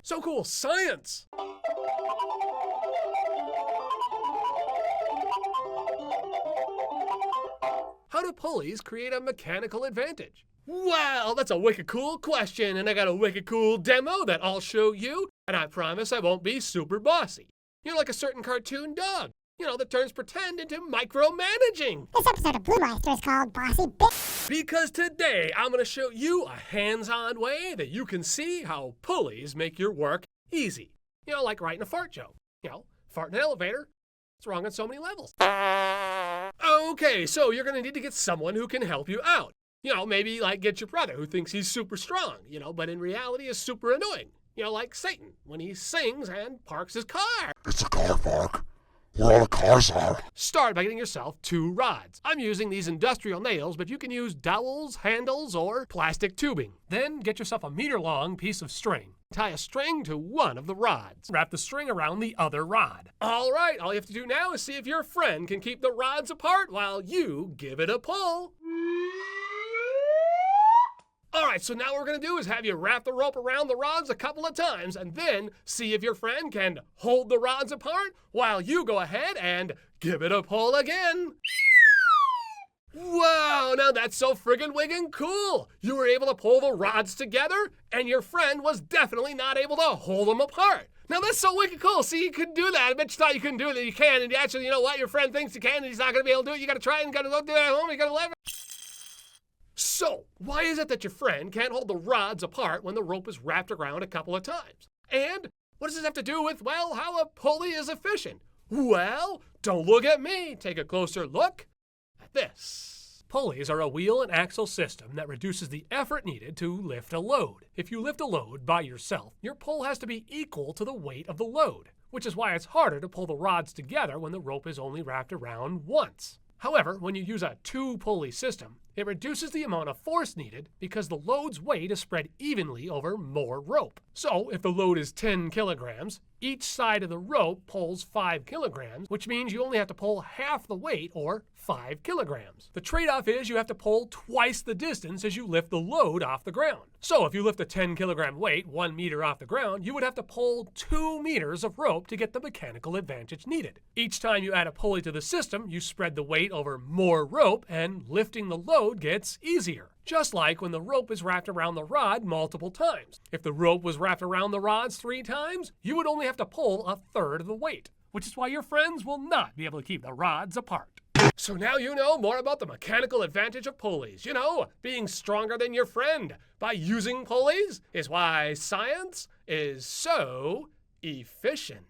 So cool, science! How do pulleys create a mechanical advantage? Well, that's a wicked cool question, and I got a wicked cool demo that I'll show you, and I promise I won't be super bossy. You know, like a certain cartoon dog, that turns pretend into micromanaging. This episode of Blue Meister is called Bossy Bitch. Because today I'm going to show you a hands-on way that you can see how pulleys make your work easy. Like writing a fart joke. Fart in an elevator. It's wrong on so many levels. Okay, so you're going to need to get someone who can help you out. Maybe like get your brother who thinks he's super strong, but in reality is super annoying. Like Satan when he sings and parks his car. It's a car park. Where all the cars are. Start by getting yourself 2 rods. I'm using these industrial nails, but you can use dowels, handles, or plastic tubing. Then get yourself a meter-long piece of string. Tie a string to one of the rods. Wrap the string around the other rod. All right, all you have to do now is see if your friend can keep the rods apart while you give it a pull. All right, so now what we're going to do is have you wrap the rope around the rods a couple of times and then see if your friend can hold the rods apart while you go ahead and give it a pull again. Wow, now that's so friggin' wiggin' cool. You were able to pull the rods together and your friend was definitely not able to hold them apart. Now that's so wicked cool. See, you couldn't do that. I bet you thought you couldn't do it, and you can. And actually, you know what? Your friend thinks you can, and he's not going to be able to do it. You got to try it, and you got to go do it at home. You got to leverage. So, why is it that your friend can't hold the rods apart when the rope is wrapped around a couple of times? And what does this have to do with, well, how a pulley is efficient? Well, don't look at me. Take a closer look at this. Pulleys are a wheel and axle system that reduces the effort needed to lift a load. If you lift a load by yourself, your pull has to be equal to the weight of the load, which is why it's harder to pull the rods together when the rope is only wrapped around once. However, when you use a 2-pulley system, it reduces the amount of force needed because the load's weight is spread evenly over more rope. So, if the load is 10 kilograms, each side of the rope pulls 5 kilograms, which means you only have to pull half the weight, or 5 kilograms. The trade-off is you have to pull twice the distance as you lift the load off the ground. So, if you lift a 10-kilogram weight 1 meter off the ground, you would have to pull 2 meters of rope to get the mechanical advantage needed. Each time you add a pulley to the system, you spread the weight over more rope, and lifting the load gets easier. Just like when the rope is wrapped around the rod multiple times. If the rope was wrapped around the rods 3 times, you would only have to pull a third of the weight, which is why your friends will not be able to keep the rods apart. So now you know more about the mechanical advantage of pulleys. Being stronger than your friend by using pulleys is why science is so efficient.